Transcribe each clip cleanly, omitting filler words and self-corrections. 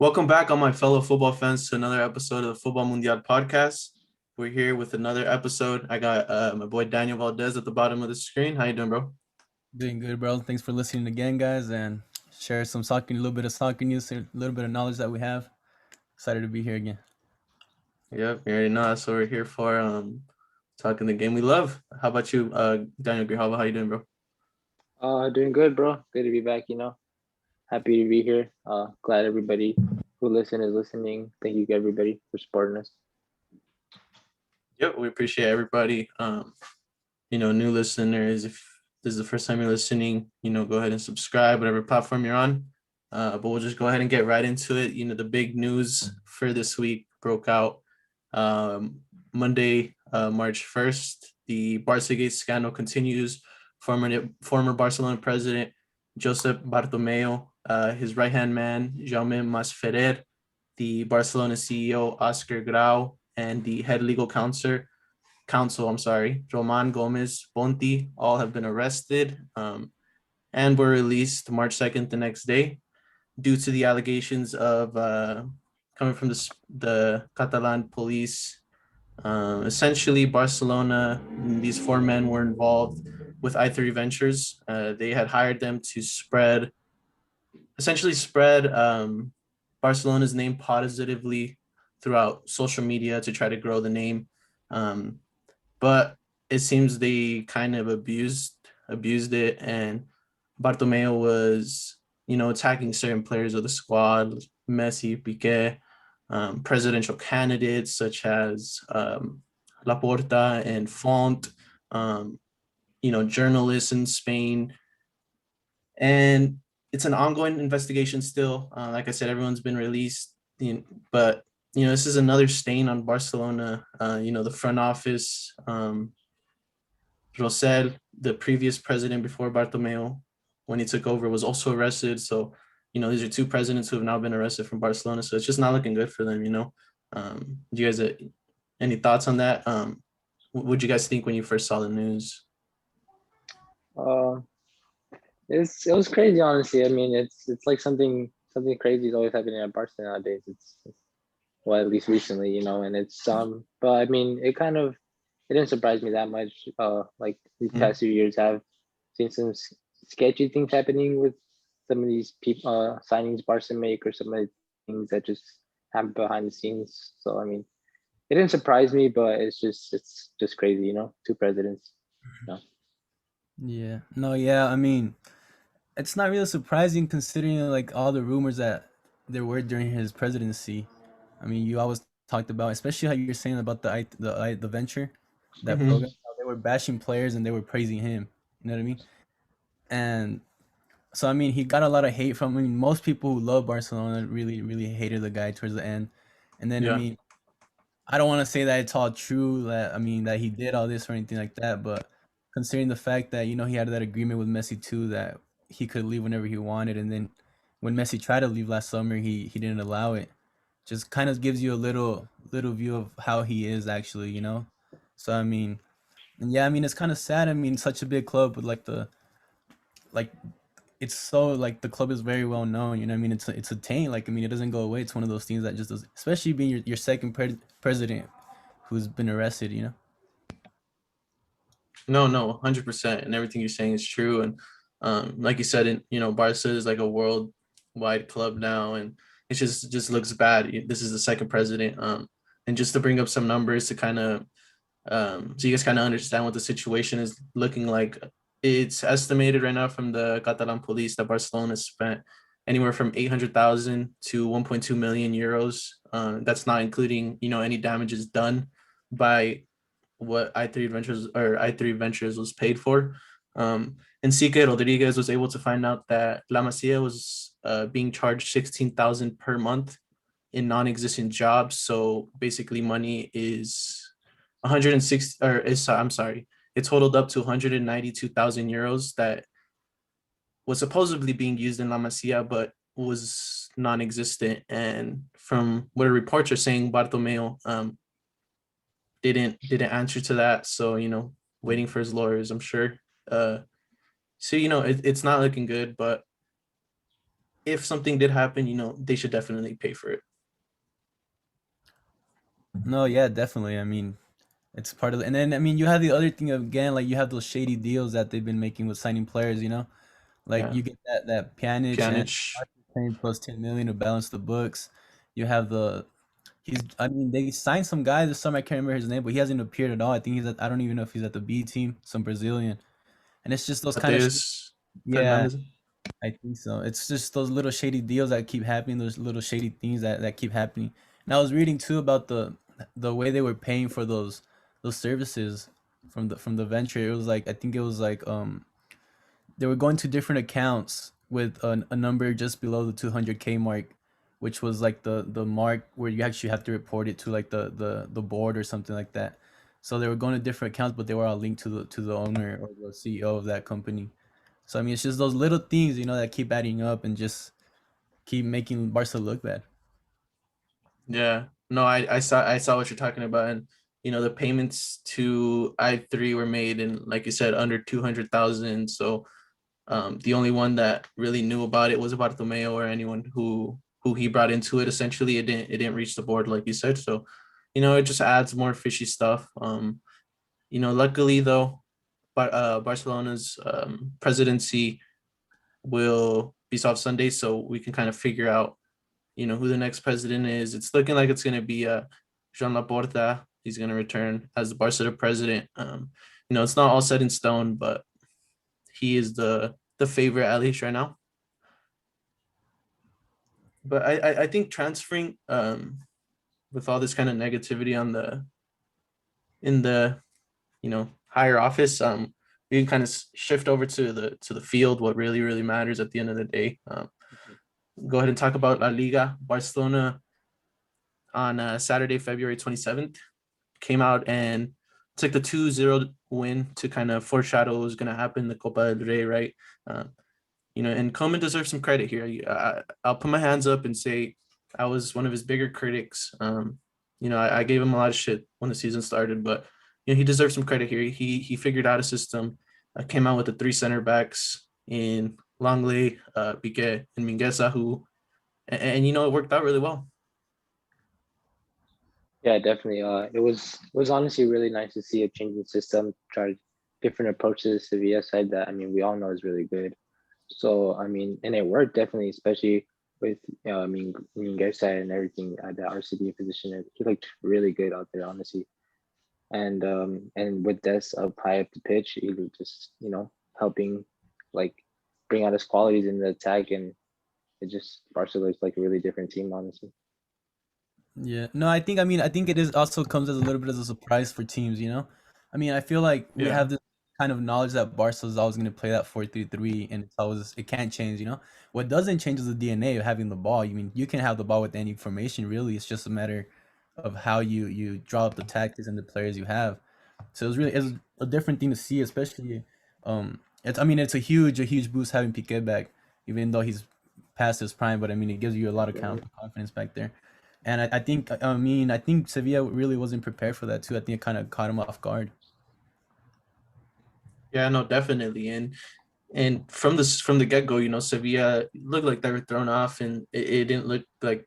Welcome back, all my fellow football fans, to another episode of the Football Mundial podcast. We're here with another episode. I got my boy Daniel Valdez at the bottom of the screen. How you doing, bro? Doing good, bro. Thanks for listening again, guys, and share some soccer, a little bit of soccer news, a little bit of knowledge that we have. Excited to be here again. Yep, you already know that's what we're here for. Talking the game we love. How about you, Daniel Grijalva? How you doing, bro? Doing good, bro. Good to be back, Happy to be here. Glad everybody who listen is listening. Thank you everybody for supporting us. Yep, we appreciate everybody. New listeners, if this is the first time you're listening, go ahead and subscribe, whatever platform you're on. But we'll just go ahead and get right into it. The big news for this week broke out Monday, March 1st. The Barcelona scandal continues. Former Barcelona president Josep Bartomeu, his right-hand man, Jaume Masferrer, the Barcelona CEO, Oscar Grau, and the head legal counsel, Roman Gomez Ponti, all have been arrested and were released March 2nd, the next day, due to the allegations of coming from the Catalan police. Essentially, Barcelona, these four men were involved with i3 Ventures. They had hired them to spread Barcelona's name positively throughout social media to try to grow the name. But it seems they kind of abused it, and Bartomeu was, attacking certain players of the squad, Messi, Piqué, presidential candidates such as Laporta and Font, journalists in Spain. And it's an ongoing investigation still. Like I said, everyone's been released, but this is another stain on Barcelona. The front office, Rosell, the previous president before Bartomeu, when he took over, was also arrested. So, these are two presidents who have now been arrested from Barcelona. So it's just not looking good for them, Do you guys any thoughts on that? What did you guys think when you first saw the news? It was crazy, honestly. I mean, it's like something crazy is always happening at Barca nowadays. It's well, at least recently, and it's but I mean, it didn't surprise me that much. Like these past few years, I've seen some sketchy things happening with some of these people signings Barca make, or some of the things that just happen behind the scenes. So I mean, it didn't surprise me, but it's just crazy, two presidents. Yeah. No, yeah. I mean, it's not really surprising considering like all the rumors that there were during his presidency. I mean, you always talked about, especially how you're saying about the venture, that Mm-hmm. program. How they were bashing players and they were praising him. You know what I mean? And so I mean, he got a lot of hate from. I mean, most people who love Barcelona really, really hated the guy towards the end. And then I Yeah. mean, I don't want to say that it's all true. That I mean that he did all this or anything like that. But considering the fact that he had that agreement with Messi too, that he could leave whenever he wanted, and then when Messi tried to leave last summer, he didn't allow it. Just kind of gives you a little view of how he is actually. So I mean, and yeah, I mean it's kind of sad. I mean, such a big club with like it's so like the club is very well known. You know, what I mean, it's a taint. Like I mean, it doesn't go away. It's one of those things that just does, especially being your second president who's been arrested. No, 100%. And everything you're saying is true. And like you said, Barca is like a worldwide club now, and it just looks bad. This is the second president. And just to bring up some numbers to kind of so you guys kind of understand what the situation is looking like. It's estimated right now from the Catalan police that Barcelona spent anywhere from 800,000 to 1.2 million euros. That's not including, any damages done by what I3 Ventures was paid for. And Sique Rodriguez was able to find out that La Masia was being charged 16,000 per month in non-existent jobs. So basically, money is 160, or is I'm sorry, it totaled up to 192,000 euros that was supposedly being used in La Masia, but was non-existent. And from what the reports are saying, Bartomeu didn't answer to that. So waiting for his lawyers, I'm sure. So it's not looking good, but if something did happen, they should definitely pay for it. No, yeah, definitely. I mean, it's part of, and then I mean, you have the other thing again, like you have those shady deals that they've been making with signing players. Like Yeah, you get that Pjanic and Pjanic. paying plus 10 million to balance the books. You have I mean, they signed some guy this summer. I can't remember his name, but he hasn't appeared at all. I think I don't even know if he's at the B team, some Brazilian. And it's just those kind of, Mateus yeah, Fernandes. I think so. It's just those little shady deals that keep happening, those little shady things that keep happening. And I was reading too about the way they were paying for those services from the venture. It was like, I think it was like they were going to different accounts with a number just below the 200K mark, which was like the mark where you actually have to report it to like the board or something like that. So they were going to different accounts, but they were all linked to the owner or the CEO of that company. So I mean, it's just those little things, that keep adding up and just keep making Barca look bad. Yeah, no, I saw what you're talking about, and the payments to I3 were made in, like you said, under 200,000. So the only one that really knew about it was Bartomeu, or anyone who he brought into it. Essentially, it didn't reach the board, like you said. So it just adds more fishy stuff. Luckily though, Barcelona's presidency will be solved Sunday, so we can kind of figure out who the next president is. It's looking like it's going to be Jean Laporta. He's going to return as the Barcelona president. It's not all set in stone, but he is the favorite, at least right now. But I think transferring with all this kind of negativity in the higher office, we can kind of shift over to the field. What really matters at the end of the day. Go ahead and talk about La Liga. Barcelona on Saturday, February 27th, came out and took the 2-0 win to kind of foreshadow what was going to happen in the Copa del Rey, right? And Koeman deserves some credit here. I'll put my hands up and say I was one of his bigger critics. I gave him a lot of shit when the season started, but he deserves some credit here. He figured out a system, came out with the three center backs in Langley, Piqué, and Mingueza, and it worked out really well. Yeah, definitely. It was honestly really nice to see a changing system, try different approaches to Sevilla side that, I mean, we all know is really good. So I mean, and it worked definitely, especially with I mean, Gersa and everything at the RCD position. He looked really good out there, honestly. And with Des up high up the pitch, he was just helping like bring out his qualities in the attack, and it just Barcelona looks like a really different team, honestly. Yeah. No, I think it is also comes as a little bit as a surprise for teams. I mean, I feel like we Yeah. have this kind of knowledge that Barca is always going to play that 4-3-3 and it can't change. What doesn't change is the DNA of having the ball. I mean, you can have the ball with any formation really. It's just a matter of how you draw up the tactics and the players you have. So it's a different thing to see, especially it's a huge boost having Piqué back, even though he's past his prime, but I mean it gives you a lot of confidence back there. And I think Sevilla really wasn't prepared for that too. I think it kind of caught him off guard. Yeah, no, definitely. And from the get go, Sevilla looked like they were thrown off, and it didn't look like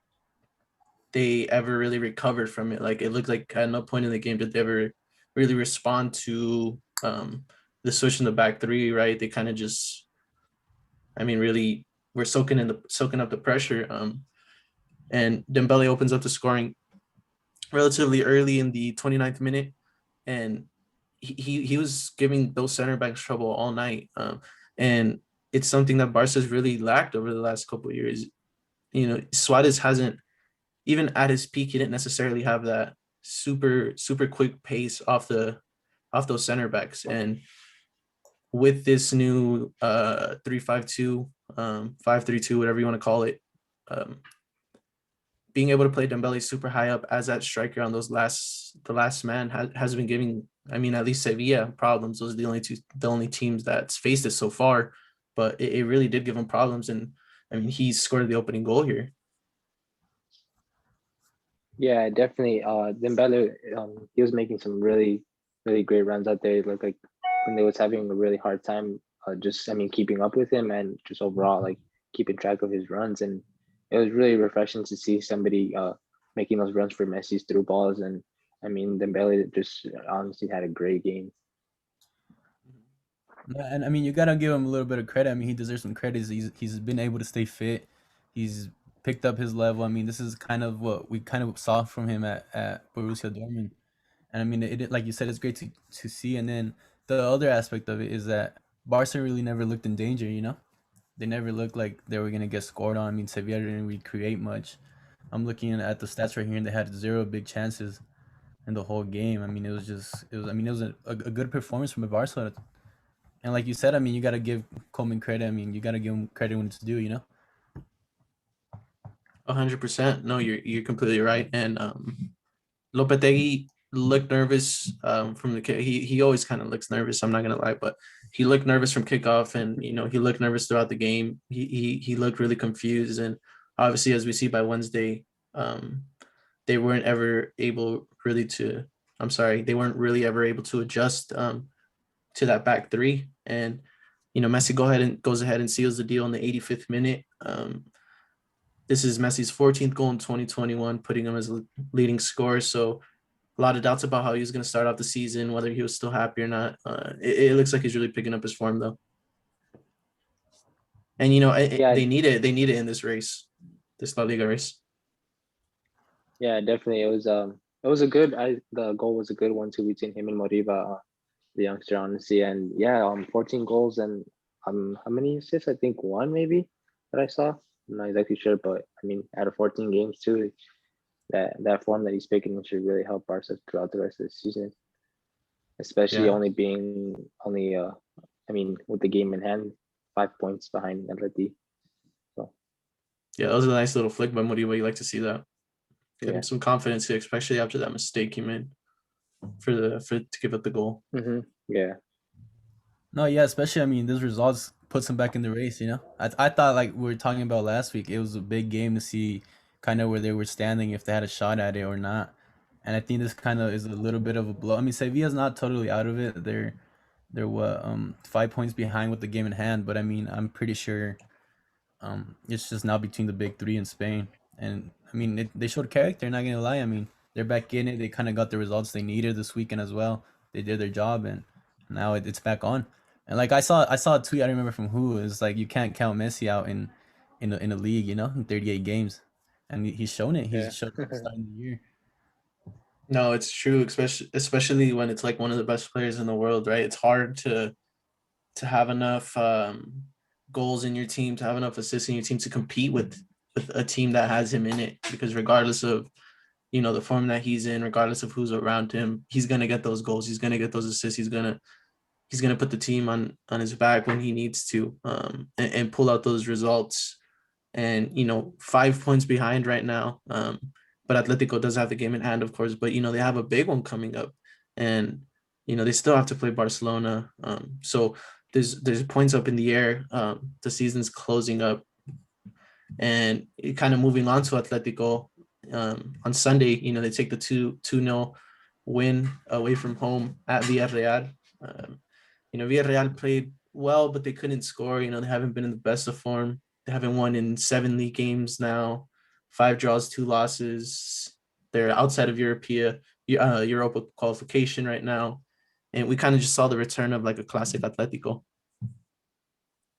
they ever really recovered from it. Like, it looked like at no point in the game did they ever really respond to the switch in the back three. Right? They kind of just, I mean, really were soaking up the pressure. And Dembele opens up the scoring relatively early in the 29th minute, and he was giving those center backs trouble all night. And it's something that Barca's really lacked over the last couple of years. Suarez hasn't, even at his peak, he didn't necessarily have that super quick pace off those center backs. And with this new 3-5-2, 5-3-2, whatever you want to call it, being able to play Dembele super high up as that striker on the last man has been giving, I mean, at least Sevilla problems. Those are the only teams that's faced it so far, but it really did give him problems. And I mean, he scored the opening goal here. Yeah, definitely. Dembele, he was making some really, really great runs out there. It looked like when they was having a really hard time, just I mean, keeping up with him, and just overall, like keeping track of his runs, and it was really refreshing to see somebody making those runs for Messi's through balls. And I mean, Dembele just honestly had a great game. And I mean, you gotta give him a little bit of credit. I mean, he deserves some credit. He's been able to stay fit. He's picked up his level. I mean, this is kind of what we kind of saw from him at Borussia Dortmund. And I mean, like you said, it's great to see. And then the other aspect of it is that Barca really never looked in danger. You know, they never looked like they were gonna get scored on. I mean, Sevilla didn't really create much. I'm looking at the stats right here, and they had zero big chances in the whole game. I mean, it was. I mean, it was a good performance from the Barca. And like you said, I mean, you gotta give Coleman credit. I mean, you gotta give him credit when it's due. You know. 100%. No, you're completely right. And Lopetegui looked nervous from the kick. He always kind of looks nervous. I'm not gonna lie, but he looked nervous from kickoff, and he looked nervous throughout the game. He looked really confused, and obviously, as we see by Wednesday, they weren't ever able really to. I'm sorry, they weren't really ever able to adjust to that back three, and Messi goes ahead and seals the deal in the 85th minute. This is Messi's 14th goal in 2021, putting him as a leading scorer. So a lot of doubts about how he was going to start off the season, whether he was still happy or not. It looks like he's really picking up his form, though. And Yeah, they need it. They need it in this race, this La Liga race. yeah, definitely. It was a good. The goal was a good one too between him and Moriba, the youngster, honestly. And yeah, 14 goals and how many assists? I think one maybe that I saw. I'm not exactly sure, but I mean, out of 14 games too, that form that he's picking should really help Barca throughout the rest of the season, especially Yeah. I mean, with the game in hand, 5 points behind Atleti. So Yeah, that was a nice little flick by Moriba. You like to see that. Give yeah. him some confidence, especially after that mistake he made to give up the goal. Yeah. No, yeah, especially I mean, these results puts him back in the race. You know, I thought like we were talking about last week, it was a big game to see kind of where they were standing, if they had a shot at it or not. And I think this kind of is a little bit of a blow. I mean, Sevilla's not totally out of it. They're what 5 points behind with the game in hand, but I mean, I'm pretty sure it's just now between the big three in Spain. And I mean, they showed character. Not gonna lie. I mean, they're back in it. They kind of got the results they needed this weekend as well. They did their job, and now it's back on. And like I saw a tweet. I don't remember from who. It's like you can't count Messi out in a league. You know, in 38 games, and he's shown it. He's Yeah. shown it starting the year. No, it's true, especially when it's like one of the best players in the world, right? It's hard to have enough goals in your team, to have enough assists in your team to compete with a team that has him in it. Because regardless of the form that he's in, regardless of who's around him, he's gonna get those goals. He's gonna get those assists. He's gonna put the team on his back when he needs to, and pull out those results. And 5 points behind right now. But Atletico does have the game in hand, of course. But they have a big one coming up, and they still have to play Barcelona. So there's points up in the air. The season's closing up, and kind of moving on to Atletico. On Sunday, they take the 2-0 win away from home at Villarreal. Villarreal played well, but they couldn't score. They haven't been in the best of form. They haven't won in 7 league games now, 5 draws, 2 losses. They're outside of Europa qualification right now. And we kind of just saw the return of like a classic Atletico.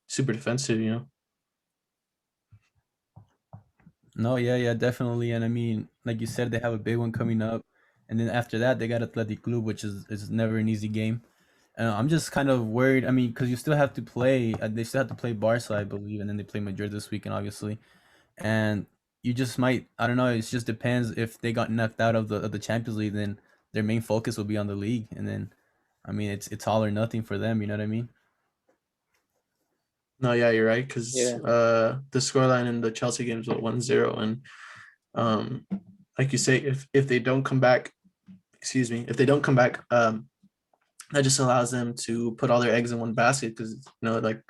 Super defensive. No, yeah, yeah, definitely. And I mean, like you said, they have a big one coming up, and then after that, they got Athletic Club, which is never an easy game. I'm just kind of worried. I mean, because you still have to play. They still have to play Barca, I believe, and then they play Madrid this weekend, obviously. And you just might. I don't know. It just depends if they got knocked out of the Champions League, then their main focus will be on the league, and then, I mean, it's all or nothing for them. You know what I mean? No, yeah, you're right. Because Yeah. the scoreline in the Chelsea games was 1-0. And like you say, if they don't come back, excuse me, if they don't come back, that just allows them to put all their eggs in one basket, because like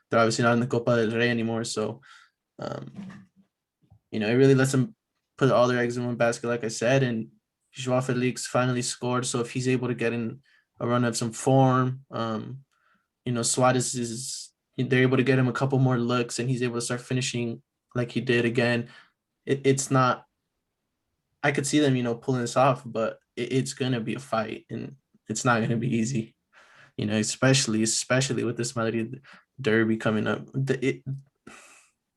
they're obviously not in the Copa del Rey anymore. So it really lets them put all their eggs in one basket, like I said. And Joao Felix finally scored, so if he's able to get in a run of some form, Suarez is they're able to get him a couple more looks, and he's able to start finishing like he did again. It's not. I could see them, pulling this off, but it's gonna be a fight, and it's not gonna be easy. Especially with this Madrid derby coming up.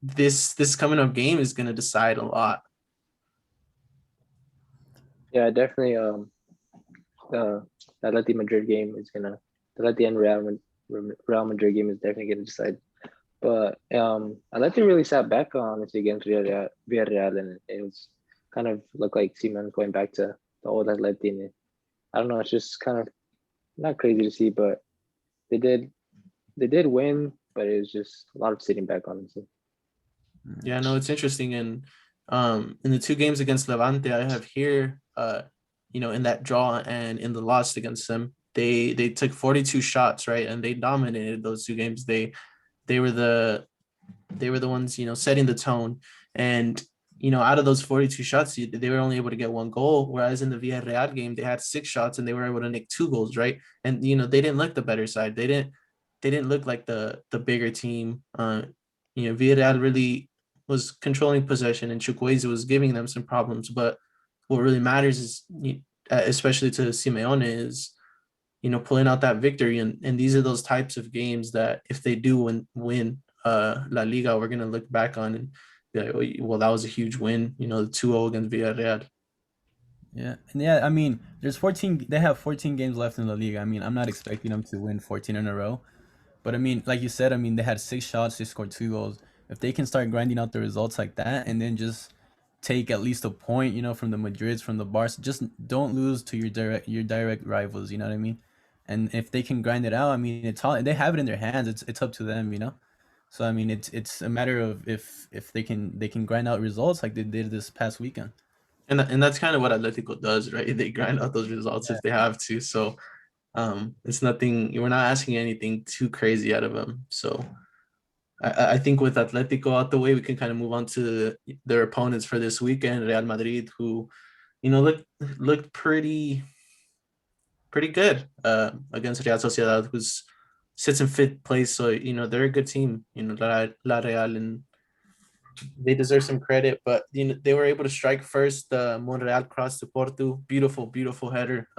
This coming up game is gonna decide a lot. Yeah, definitely. The Atleti Madrid game is gonna the Atleti and Real Madrid game is definitely gonna decide. But Atleti really sat back honestly against Villarreal, and it was kind of looked like Simon going back to the old Atleti. And I don't know, it's just kind of not crazy to see, but they did win, but it was just a lot of sitting back honestly. Yeah, no, it's interesting. And in the two games against Levante, I have here, in that draw and in the loss against them, they took 42 shots, right? And they dominated those two games. They were the ones, setting the tone. And out of those 42 shots, they were only able to get one goal. Whereas in the Villarreal game, they had 6 shots and they were able to nick 2 goals, right? And they didn't look the better side. They didn't look like the bigger team. Villarreal really was controlling possession, and Chukwueze was giving them some problems. But what really matters is, especially to Simeone, is pulling out that victory. And these are those types of games that if they do win La Liga, we're gonna look back on and be like, "Oh, well, that was a huge win." The 2-0 against Villarreal. Yeah, and yeah, I mean, there's 14. They have 14 games left in La Liga. I mean, I'm not expecting them to win 14 in a row, but I mean, like you said, I mean, they had 6 shots, they scored 2 goals. If they can start grinding out the results like that, and then just take at least a point, from the Madrids, from the Barca, just don't lose to your direct rivals. You know what I mean? And if they can grind it out, I mean, it's all they have it in their hands. It's up to them. So I mean, it's a matter of if they can grind out results like they did this past weekend. And that's kind of what Atletico does, right? They grind out those results if they have to. So it's nothing. We're not asking anything too crazy out of them. So I think with Atletico out the way, we can kind of move on to their opponents for this weekend, Real Madrid, who looked pretty good against Real Sociedad, who's sits in fifth place. So they're a good team. La Real, and they deserve some credit. But they were able to strike first. Monreal crossed to Porto, beautiful, beautiful header.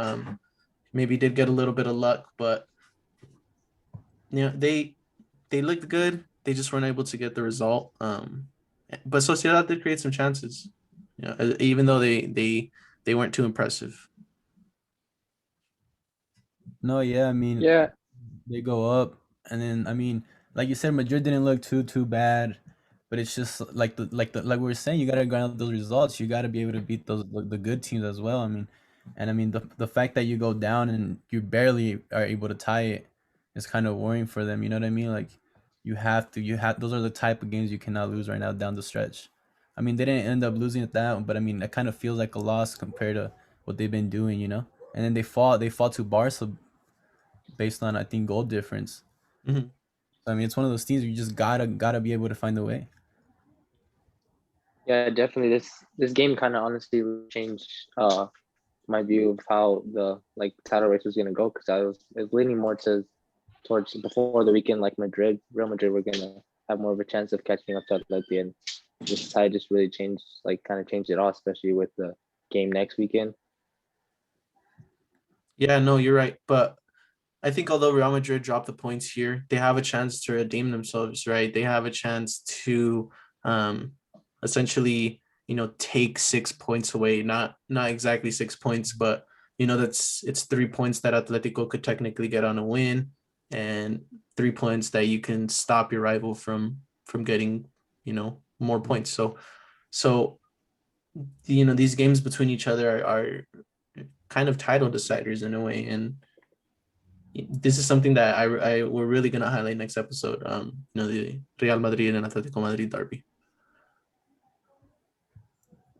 Maybe did get a little bit of luck, but they looked good. They just weren't able to get the result. But Sociedad did create some chances. Even though they weren't too impressive. No, yeah, I mean, Yeah, they go up, and then I mean, like you said, Madrid didn't look too bad, but it's just like we were saying, you gotta grind out those results. You gotta be able to beat the good teams as well. I mean, and I mean the fact that you go down and you barely are able to tie it is kind of worrying for them. You know what I mean? Like you have those are the type of games you cannot lose right now down the stretch. I mean, they didn't end up losing at that, but I mean, it kind of feels like a loss compared to what they've been doing. And then they fought to Barca based on I think goal difference. Mhm. So, I mean, it's one of those teams where you just gotta be able to find a way. yeah, definitely. This game kind of honestly changed my view of how the title race was gonna go, because I was leaning more towards before the weekend, like Real Madrid were gonna have more of a chance of catching up to Atleti, and this tie just really changed, kind of changed it all, especially with the game next weekend. Yeah, no, you're right. But I think although Real Madrid dropped the points here, they have a chance to redeem themselves, right? They have a chance to um, essentially, take 6 points away. Not exactly 6 points, but it's 3 points that Atletico could technically get on a win, and 3 points that you can stop your rival from getting, more points. So these games between each other are kind of title deciders in a way, and this is something that we're really gonna highlight next episode. The Real Madrid and Atletico Madrid derby.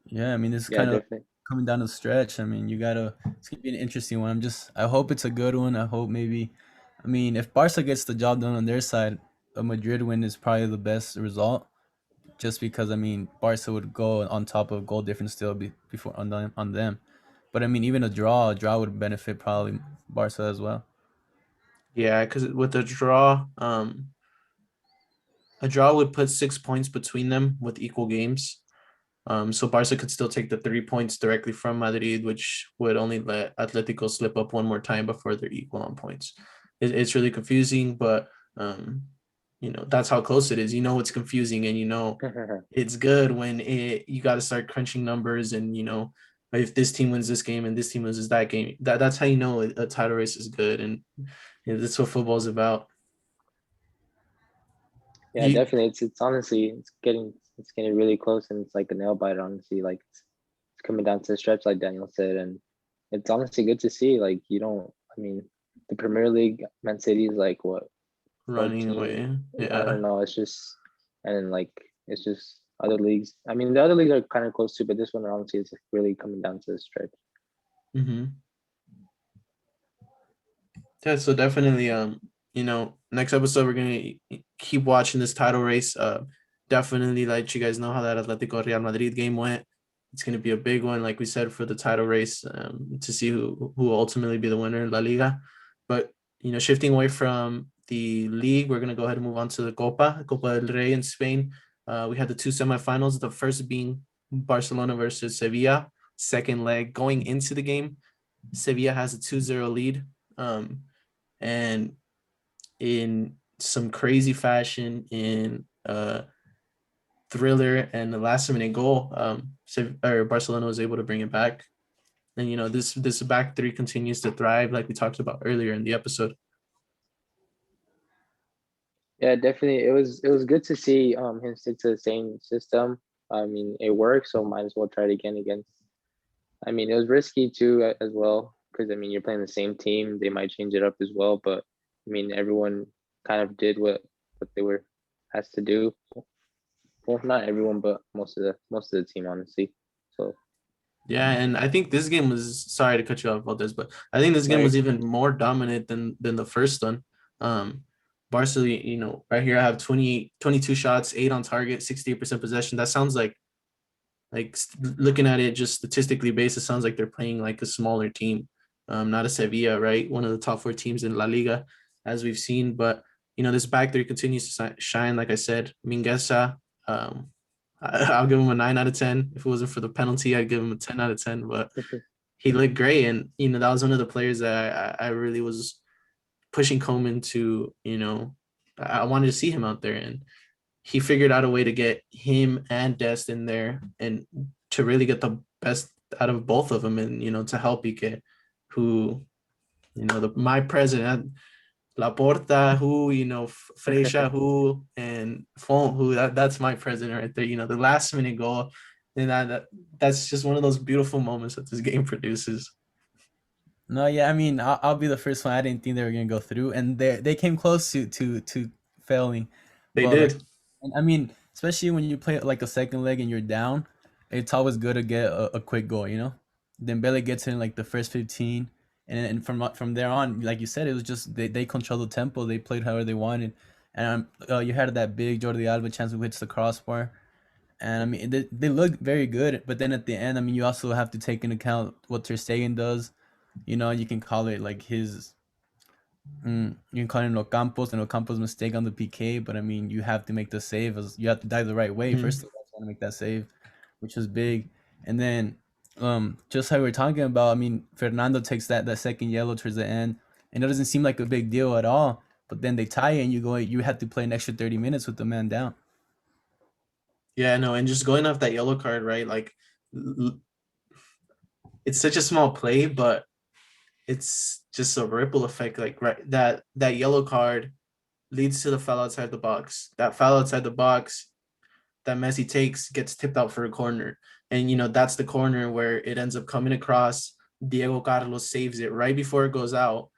Yeah, I mean, this is Yeah, kind of definitely. coming down the stretch. I mean, it's gonna be an interesting one. I hope it's a good one. I hope maybe, I mean, if Barca gets the job done on their side, a Madrid win is probably the best result. Just because I mean, Barca would go on top of goal difference still before on them. But I mean, even a draw would benefit probably Barca as well. Yeah, because with the draw, A draw would put 6 points between them with equal games. So Barca could still take the 3 points directly from Madrid, which would only let Atletico slip up one more time before they're equal on points. It's really confusing, but that's how close it is. It's confusing, and it's good when you got to start crunching numbers, and if this team wins this game and this team loses that game, that's how a title race is good, and that's what football is about. Yeah, definitely. It's honestly it's getting really close, and it's like a nail biter. Honestly, like it's coming down to the stretch, like Daniel said, and it's honestly good to see. Like I mean, the Premier League, Man City is like what running 14? away. I don't know. It's just and like it's just other leagues. I mean, the other leagues are kind of close too, but this one honestly is really coming down to the stretch. Yeah, so definitely, next episode we're gonna keep watching this title race. Definitely let you guys know how that Atletico Real Madrid game went. It's gonna be a big one, like we said, for the title race, to see who will ultimately be the winner in La Liga. But shifting away from the league, we're gonna go ahead and move on to the Copa del Rey in Spain. We had the two semifinals. The first being Barcelona versus Sevilla. Second leg going into the game, Sevilla has a 2-0 lead. And in some crazy fashion, in thriller and the last minute goal, Barcelona was able to bring it back. And this back three continues to thrive, like we talked about earlier in the episode. Yeah, definitely. It was good to see him stick to the same system. I mean, it worked, so might as well try it again against. I mean, it was risky too as well because I mean you're playing the same team. They might change it up as well, but I mean everyone kind of did what they were asked to do. Well, not everyone, but most of the team, honestly. So yeah, and I think this game was, sorry to cut you off about this, but I think this game was even more dominant than the first one. Barcelona, right here I have 22 shots, 8 on target, 68% possession. That sounds like looking at it just statistically based, it sounds like they're playing like a smaller team, not a Sevilla, right? One of the top 4 teams in La Liga, as we've seen. But this back three continues to shine. Like I said, Mingueza, I'll give him a 9 out of 10. If it wasn't for the penalty, I'd give him a 10 out of 10. But he looked great, and that was one of the players that I really was pushing Koeman to. I wanted to see him out there, and he figured out a way to get him and Dest in there and to really get the best out of both of them, and to help Ike, who my president Laporta, who Freixa, who and Font, who that's my president right there. The last minute goal, and that's just one of those beautiful moments that this game produces. No, yeah, I mean, I'll be the first one. I didn't think they were gonna go through, and they came close to failing. They But did. I mean, especially when you play like a second leg and you're down, it's always good to get a quick goal. Dembele gets in like the first 15, and from there on, like you said, it was just they controlled the tempo. They played however they wanted, and you had that big Jordi Alba chance who hits the crossbar. And I mean, they look very good, but then at the end, I mean, you also have to take into account what Ter Stegen does. You can call it like you can call it no Campos mistake on the PK, but I mean, you have to make the save. You have to dive the right way first of all to make that save, which was big. And then, just how we were talking about, I mean, Fernando takes that second yellow towards the end, and it doesn't seem like a big deal at all. But then they tie it, and you have to play an extra 30 minutes with the man down. Yeah, no, and just going off that yellow card, right? Like, it's such a small play, but it's just a ripple effect. Like, right, that yellow card leads to the foul outside the box. That foul outside the box that Messi takes gets tipped out for a corner. And, that's the corner where it ends up coming across. Diego Carlos saves it right before it goes out.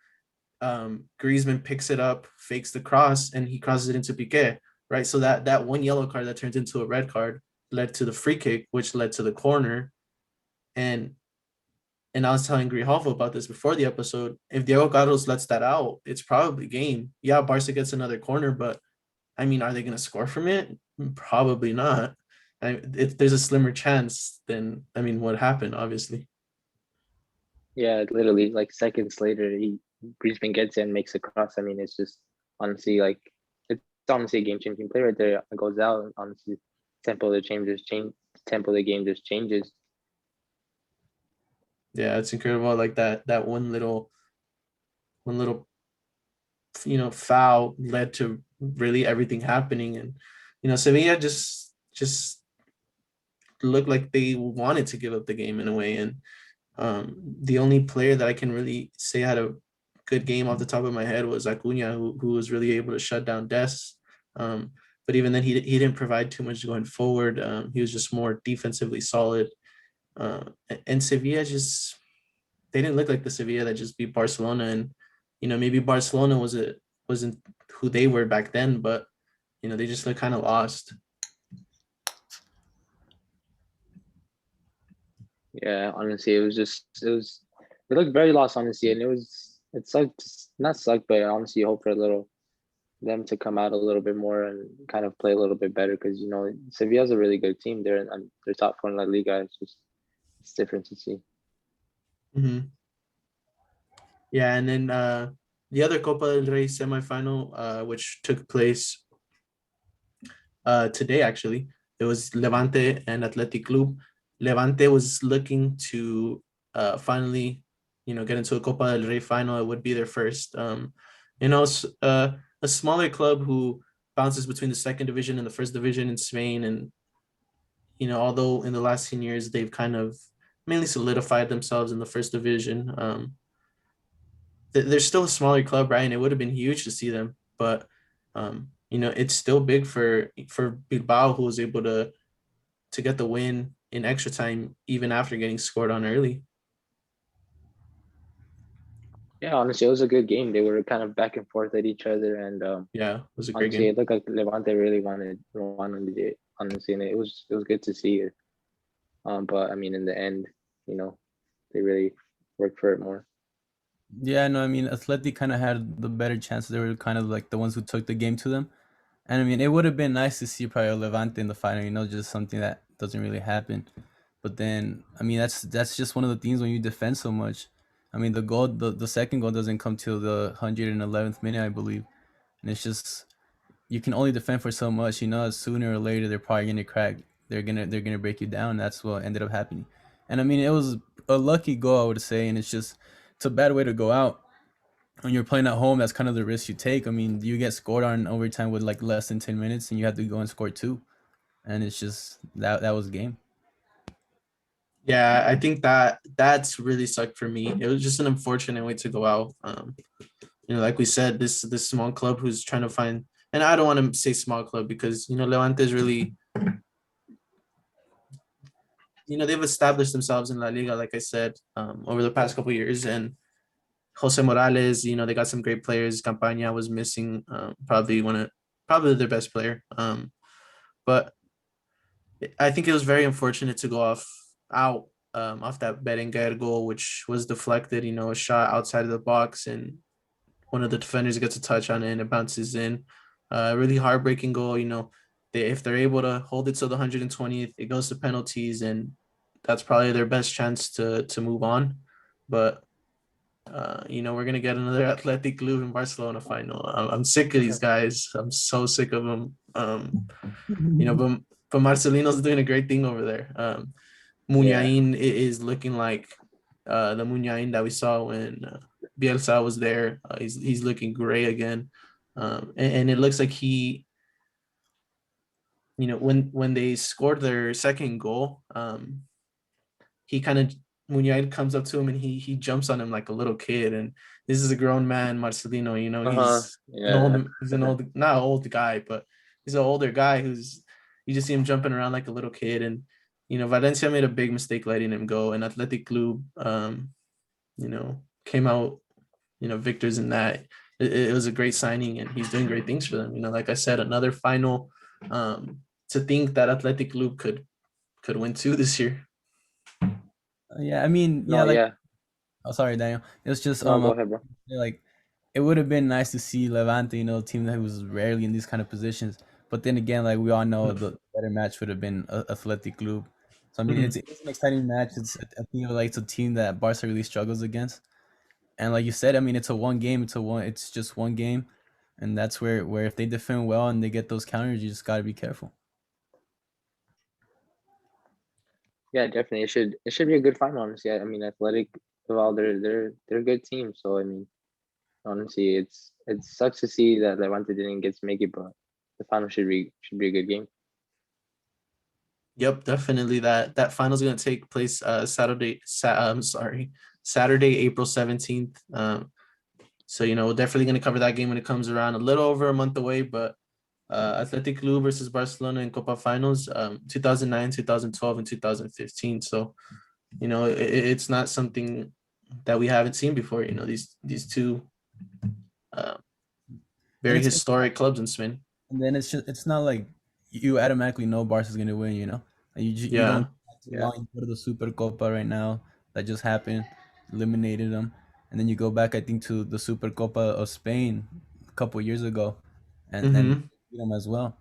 Griezmann picks it up, fakes the cross, and he crosses it into Piqué, right? So that one yellow card that turns into a red card led to the free kick, which led to the corner. And I was telling Grijalvo about this before the episode. If Diego Carlos lets that out, it's probably game. Yeah, Barca gets another corner, but I mean, are they going to score from it? Probably not. If there's a slimmer chance, then I mean, what happened? Obviously. Yeah, literally, like seconds later, Griezmann gets in, makes a cross. I mean, it's just honestly like it's honestly a game-changing play right there. It goes out. Honestly, tempo of the game just changes. Yeah, it's incredible. Like that one little foul led to really everything happening, and Sevilla just looked like they wanted to give up the game in a way. And the only player that I can really say had a good game off the top of my head was Acuna, who was really able to shut down Des. Um, but even then, he didn't provide too much going forward. He was just more defensively solid. And Sevilla just they didn't look like the Sevilla that just beat Barcelona. And maybe Barcelona wasn't who they were back then, but they just look kind of lost. Yeah, honestly, it looked very lost, honestly, and it sucked, not sucked, but honestly, hope for them to come out a little bit more and kind of play a little bit better because Sevilla's a really good team. They're top four in La Liga. It's different to see. Mm-hmm. Yeah, and then the other Copa del Rey semifinal, which took place today, actually, it was Levante and Athletic Club. Levante was looking to finally, get into a Copa del Rey final. It would be their first. A smaller club who bounces between the second division and the first division in Spain, and although in the last 10 years they've kind of mainly solidified themselves in the first division. They're still a smaller club, right? And it would have been huge to see them, but it's still big for Bilbao, who was able to get the win in extra time, even after getting scored on early. Yeah, honestly, it was a good game. They were kind of back and forth at each other, and Yeah, it was a great honestly, game. it looked like Levante really wanted it. Honestly, and it was good to see it. But I mean, in the end, they really worked for it more. Yeah, no, I mean, Athletic kind of had the better chance. They were kind of like the ones who took the game to them. And I mean, it would have been nice to see probably Levante in the final, just something that doesn't really happen. But then, I mean, that's just one of the things when you defend so much. I mean, the second goal doesn't come till the 111th minute, I believe. And it's just, you can only defend for so much, sooner or later they're probably gonna crack. They're gonna break you down. That's what ended up happening. And I mean, it was a lucky goal, I would say, and it's a bad way to go out when you're playing at home. That's kind of the risk you take. I mean, you get scored on overtime with like less than 10 minutes, and you have to go and score two, and it's just that was game. Yeah, I think that's really sucked for me. It was just an unfortunate way to go out. Like we said, this small club who's trying to find, and I don't want to say small club because Levante is really, they've established themselves in La Liga, like I said, over the past couple of years, and Jose Morales, they got some great players. Campaña was missing, probably their best player. But I think it was very unfortunate to go off that Berenguer goal, which was deflected. A shot outside of the box, and one of the defenders gets a touch on it, and it bounces in. Really heartbreaking goal. If they're able to hold it to the 120th, it goes to penalties, and that's probably their best chance to move on. But we're gonna get another Athletic Club in Barcelona final. I'm sick of these guys. I'm so sick of them. But Marcelino's doing a great thing over there. Muniain is looking like the Muniain that we saw when Bielsa was there. He's looking great again, and it looks like he, when they scored their second goal, he kind of Muniain comes up to him and he jumps on him like a little kid. And this is a grown man, Marcelino. He's an old, not an old guy, but he's an older guy who's, you just see him jumping around like a little kid. And Valencia made a big mistake letting him go, and Athletic Club came out victors in that. It was a great signing, and he's doing great things for them. Like I said, another final. To think that Athletic Club could win two this year. Yeah, I mean, No, yeah. Oh, sorry, Daniel. It was just No, go ahead, bro. like it would have been nice to see Levante, a team that was rarely in these kind of positions. But then again, like we all know, the better match would have been Athletic Club. So I mean, it's an exciting match. I think like it's a team that Barca really struggles against. And like you said, I mean, it's just one game. and that's where if they defend well and they get those counters, you just got to be careful. Yeah, definitely. It should be a good final, honestly. I mean, Athletic, well, they're a good team. So I mean, honestly, it sucks to see that Levante didn't get to make it, but the final should be a good game. Yep, definitely. That final's gonna take place Saturday, April 17th. So we're definitely gonna cover that game when it comes around. A little over a month away, but Athletic Club versus Barcelona in Copa Finals, 2009, 2012, and 2015. So it's not something that we haven't seen before. These two And very historic clubs in Spain. and then it's not like you automatically know Barca's gonna win. You don't Yeah. too long. You go to the Super Copa right now that just happened, eliminated them, and then you go back, I think, to the Super Copa of Spain a couple years ago, and Mm-hmm. beat them as well.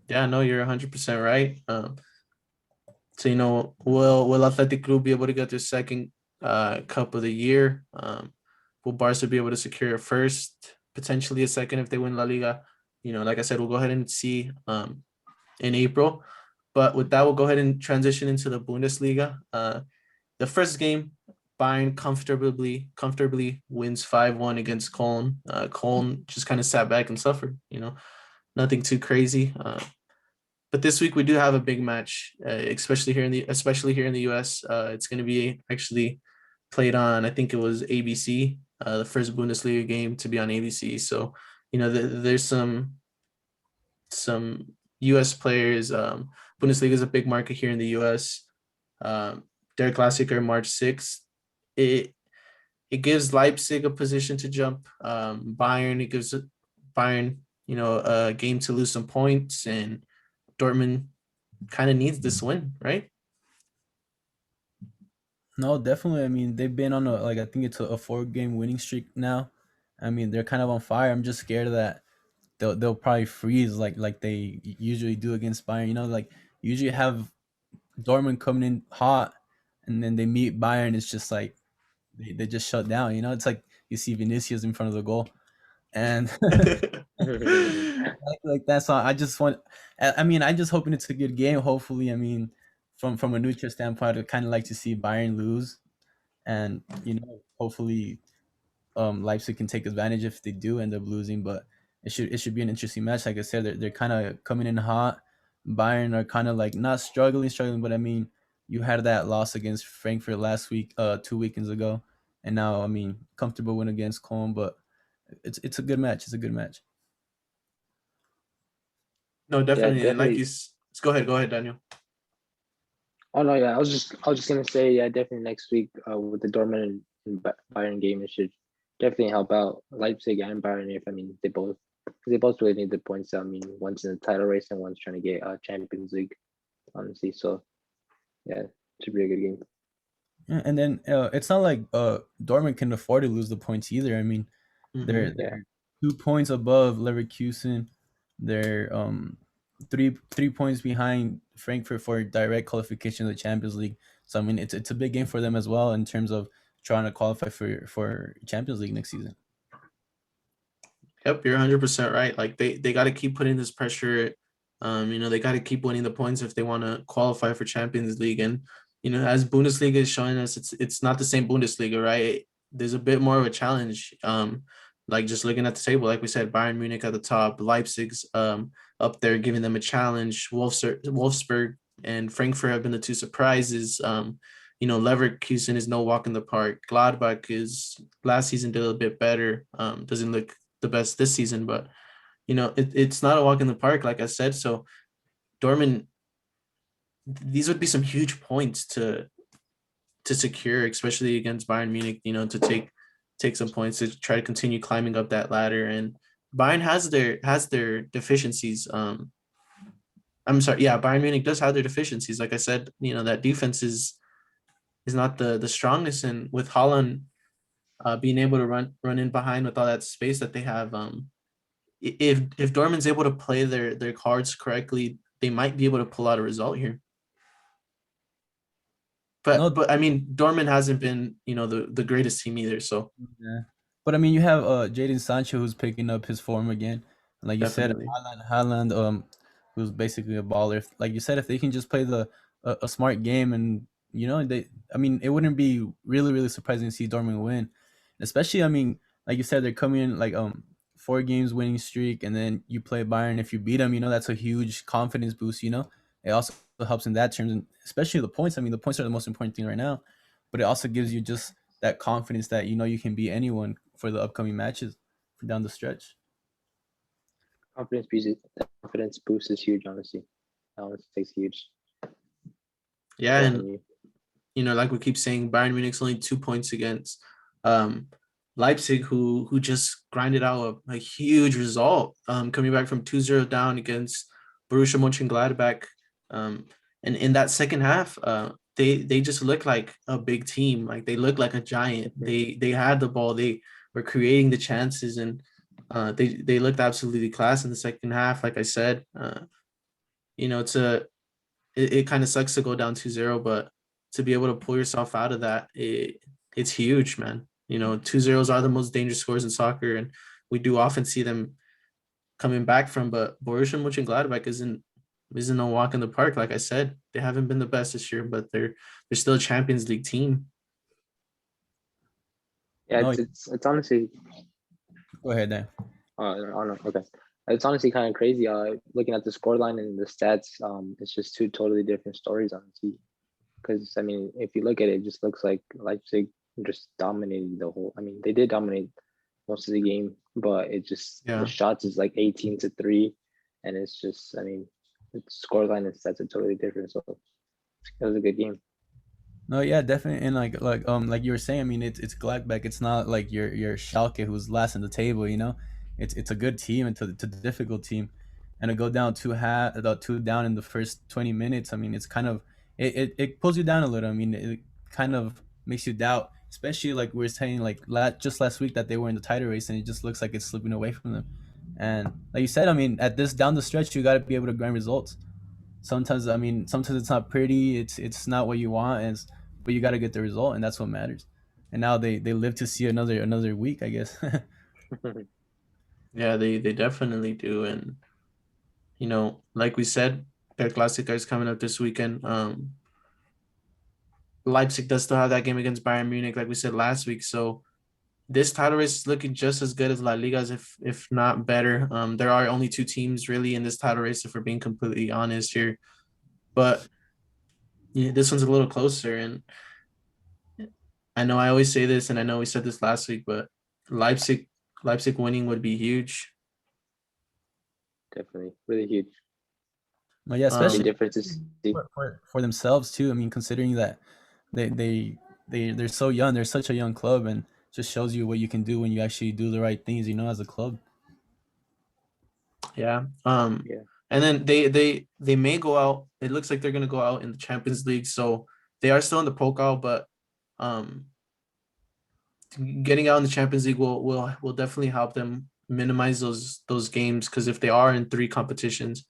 Yeah, no, you're 100% right. So will Athletic Club be able to get their second cup of the year? Will Barca be able to secure a first, potentially a second if they win La Liga? Like I said, we'll go ahead and see in April. But with that, we'll go ahead and transition into the Bundesliga. The first game, Bayern comfortably wins 5-1 against Cologne. Cologne just kind of sat back and suffered. Nothing too crazy. But this week we do have a big match, especially here in the U.S. It's going to be actually played on, I think it was ABC, the first Bundesliga game to be on ABC. So there's some U.S. players. Bundesliga is a big market here in the U.S. Their Klassiker March 6th. It gives Leipzig a position to jump. Bayern, it gives Bayern, a game to lose some points, and Dortmund kind of needs this win, right? No, definitely. I mean, they've been on I think it's a 4-game winning streak now. I mean, they're kind of on fire. I'm just scared that they'll probably freeze like they usually do against Bayern. Like usually have Dortmund coming in hot, and then they meet Bayern. It's just like they just shut down. It's like you see Vinicius in front of the goal, and like that's all. I just want. I mean, I just hoping it's a good game. Hopefully, I mean, from a neutral standpoint, I kind of like to see Bayern lose, and hopefully, Leipzig can take advantage if they do end up losing. But it should be an interesting match. Like I said, they're kind of coming in hot. Bayern are kind of like not struggling, but I mean, you had that loss against Frankfurt last week, 2 weekends ago, and now I mean, comfortable win against Cologne, but it's a good match. It's a good match. No, Yeah, definitely. And definitely. go ahead, Daniel. Oh no, yeah, I was just gonna say, yeah, definitely next week with the Dortmund and Bayern game, it should definitely help out Leipzig and Bayern. If I mean they both really need the points. I mean, one's in the title race and one's trying to get Champions League, honestly. So yeah, it should be a good game. Yeah, and then it's not like Dortmund can afford to lose the points either. I mean, they're Mm-hmm. Yeah, they're 2 points above Leverkusen. They're 3 points behind Frankfurt for direct qualification to the Champions League. So I mean, it's a big game for them as well in terms of trying to qualify for Champions League next season. Yep, you're 100% right. Like they got to keep putting this pressure. They got to keep winning the points if they want to qualify for Champions League. And as Bundesliga is showing us, it's not the same Bundesliga, right? There's a bit more of a challenge. Like just looking at the table, like we said, Bayern Munich at the top, Leipzig's up there, giving them a challenge. Wolfsburg and Frankfurt have been the two surprises. Leverkusen is no walk in the park. Gladbach is last season did a bit better. Doesn't look the best this season, but it's not a walk in the park, like I said. So Dortmund, these would be some huge points to secure, especially against Bayern Munich. To take some points to try to continue climbing up that ladder. And Bayern has their deficiencies. I'm sorry, yeah, Bayern Munich does have their deficiencies. Like I said, that defense is not the strongest, and with Holland being able to run in behind with all that space that they have, if Dortmund's able to play their cards correctly, they might be able to pull out a result here. No, But I mean, Dortmund hasn't been the greatest team either. So yeah. But I mean, you have Jadon Sancho who's picking up his form again. Like you said, Definitely. Haaland, who's basically a baller. Like you said, if they can just play a smart game, and I mean, it wouldn't be really surprising to see Dortmund win. Especially, I mean, like you said, they're coming in like 4 games winning streak, and then you play Bayern. If you beat them, that's a huge confidence boost. It also helps in that terms, and especially the points. I mean, the points are the most important thing right now, but it also gives you just that confidence that you can beat anyone for the upcoming matches down the stretch. Confidence boost is huge, honestly. Honestly, it's huge. Yeah, Go and on, you. like we keep saying, Bayern Munich's only 2 points against um, Leipzig, who just grinded out a huge result, coming back from 2-0 down against Borussia Mönchengladbach. And in that second half, they just looked like a big team. Like they looked like a giant. They had the ball. They were creating the chances, and they looked absolutely class in the second half. Like I said, it kind of sucks to go down 2-0, but to be able to pull yourself out of that, it's huge, man. 2-0s are the most dangerous scores in soccer, and we do often see them coming back from. But Borussia Mönchengladbach isn't a walk in the park. Like I said, they haven't been the best this year, but they're still a Champions League team. Yeah, No, it's honestly. go ahead, Dan. Oh no, okay. It's honestly kind of crazy. Looking at the scoreline and the stats, it's just two totally different stories, honestly. Because I mean, if you look at it, it just looks like Leipzig just dominated the whole. I mean, they did dominate most of the game, but it just the shots is like 18-3, and it's just, I mean, the scoreline and stats are totally different. So it was a good game. No, yeah, definitely, and like you were saying, I mean, it's Gladbach. It's not like your Schalke who's last in the table. It's a good team, and it's a difficult team, and to go down two down in the first 20 minutes. I mean, it's kind of it pulls you down a little. I mean, it kind of makes you doubt, especially like we were saying like just last week that they were in the title race, and it just looks like it's slipping away from them. And like you said, I mean, at this down the stretch, you got to be able to grind results. Sometimes, I mean, sometimes it's not pretty, it's not what you want, but you got to get the result, and that's what matters. And now they live to see another week, I guess. Yeah, they definitely do, and like we said, their Klassiker is coming up this weekend. Leipzig does still have that game against Bayern Munich, like we said last week. So this title race is looking just as good as La Liga's, if not better. There are only 2 teams really in this title race, if we're being completely honest here. But yeah, this one's a little closer, and I know I always say this, and I know we said this last week, but Leipzig winning would be huge. Definitely, really huge. But yeah, Big especially differences. for themselves too. I mean, considering that they they they're so young, they're such a young club, and just shows you what you can do when you actually do the right things, as a club. Yeah. Yeah, And then they may go out. It looks like they're gonna go out in the Champions League, so they are still in the Pokal, but um, getting out in the Champions League will definitely help them minimize those games, because if they are in 3 competitions,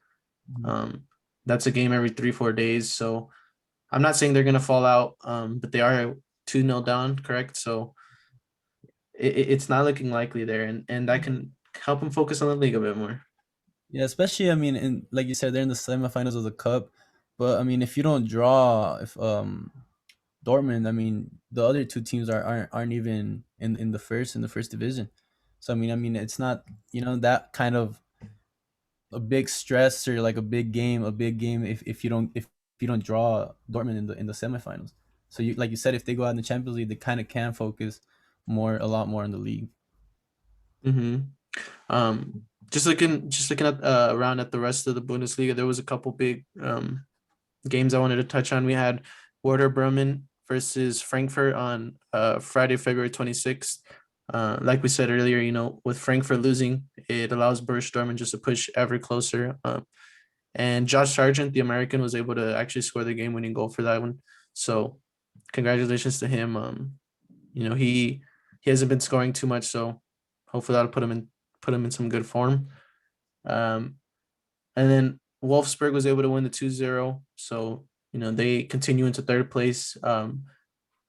Mhm. um, that's a game every 3-4 days. So I'm not saying they're gonna fall out, but they are 2-0 down, correct? So it's not looking likely there, and that can help them focus on the league a bit more. Yeah, especially I mean, and like you said, they're in the semifinals of the cup. But I mean, if you don't draw, if Dortmund, I mean, the other 2 teams aren't even in the first division. So I mean, it's not that kind of a big stress or like a big game if you don't draw Dortmund in the semifinals. So you like you said, if they go out in the Champions League, they kind of can focus a lot more on the league. Mm-hmm. Um, just looking at around at the rest of the Bundesliga, there was a couple big games I wanted to touch on. We had Werder Bremen versus Frankfurt on Friday, February 26th. Like we said earlier, with Frankfurt losing, it allows Borussia Dortmund just to push ever closer. And Josh Sargent, the American, was able to actually score the game-winning goal for that one. So, congratulations to him. He hasn't been scoring too much, so hopefully that'll put him in some good form. Um, and then Wolfsburg was able to win the 2-0. So, they continue into third place.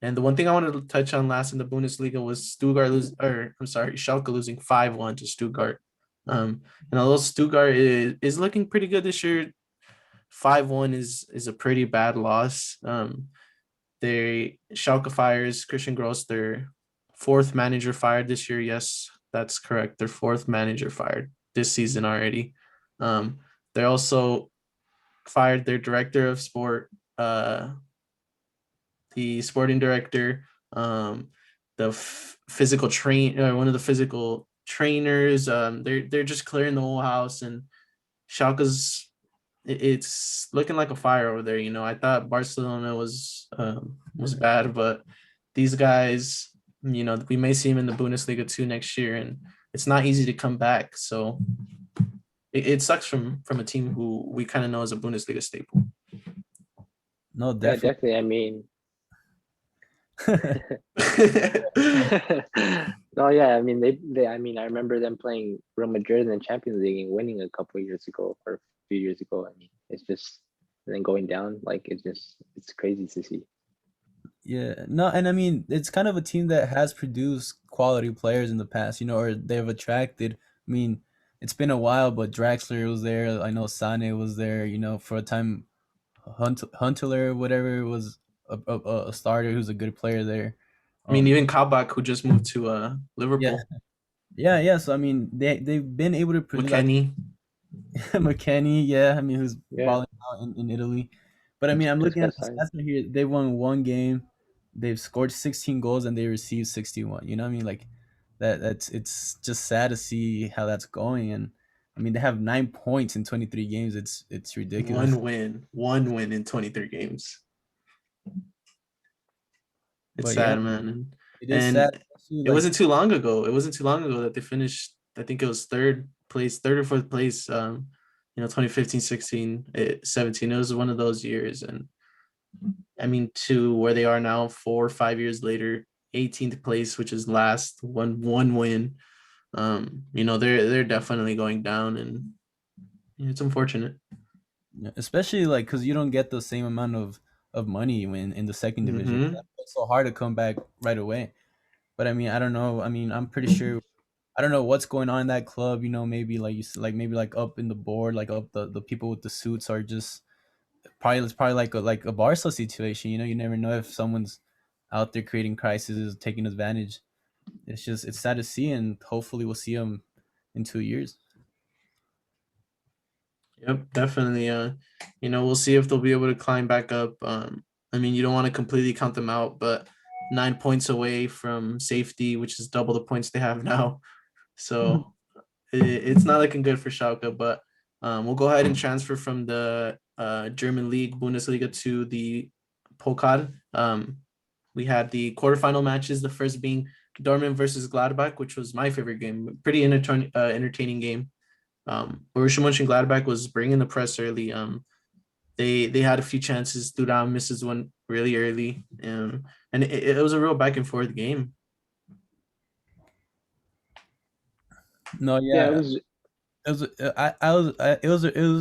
And the one thing I wanted to touch on last in the Bundesliga was Stuttgart or I'm sorry, Schalke losing 5-1 to Stuttgart. And although Stuttgart is looking pretty good this year, 5-1 is a pretty bad loss. They Schalke fires Christian Gross, their fourth manager fired this year. Yes, that's correct. Their fourth manager fired this season already. They also fired their director of sport, the sporting director, the physical one of the physical trainers. They're just clearing the whole house, and Schalke's it's looking like a fire over there. I thought Barcelona was bad, but these guys, we may see them in the Bundesliga too next year, and it's not easy to come back. So it sucks from a team who we kind of know as a Bundesliga staple. No, Yeah, definitely. definitely. I mean, no, yeah. I mean, they. I mean, I remember them playing Real Madrid in the Champions League and winning a couple of years ago or a few years ago. I mean, it's just and then going down. Like it's crazy to see. Yeah, no, and I mean it's kind of a team that has produced quality players in the past, or they've attracted. I mean, it's been a while, but Draxler was there. I know Sane was there. For a time, Huntelaar, whatever, was a starter who's a good player there. I mean, Um, even Kabak, who just moved to yeah, Liverpool, yeah, yeah. So I mean, they've been able to produce like McKennie. McKennie, yeah. I mean, who's Yeah, balling out in Italy. But I mean, I'm just looking got at the signed. stats right here. They won one game, they've scored 16 goals, and they received 61. You know what I mean? Like it's just sad to see how that's going. And I mean, they have 9 points in 23 games. It's ridiculous. One win in 23 games. It's But yeah, sad, man. it is sad. And Especially it like, wasn't too long ago. It wasn't too long ago that they finished, I think it was third or fourth place, 2015, 16, 17. It was one of those years. And I mean, to where they are now, 4 or 5 years later, 18th place, which is last, one win. They're definitely going down, and it's unfortunate. yeah, especially like because you don't get the same amount of money when in the second division. Mm-hmm. It's so hard to come back right away. But I mean, I don't know. I mean, I'm pretty sure I don't know what's going on in that club. Maybe like like maybe like up in the board, like up the people with the suits are just probably it's probably like a Barca situation. You never know if someone's out there creating crises, taking advantage. It's sad to see, and hopefully we'll see them in 2 years. Yep, definitely. We'll see if they'll be able to climb back up. I mean, you don't want to completely count them out, but 9 points away from safety, which is double the points they have now. So it's not looking good for Schalke, but we'll go ahead and transfer from the German league Bundesliga to the Pokal. We had the quarterfinal matches, the first being Dortmund versus Gladbach, which was my favorite game. Pretty entertaining game. Borussia Mönchengladbach was bringing the press early. They had a few chances. Thuram misses one really early, and it was a real back and forth game. No, Yeah, it yeah, was. it was. I was.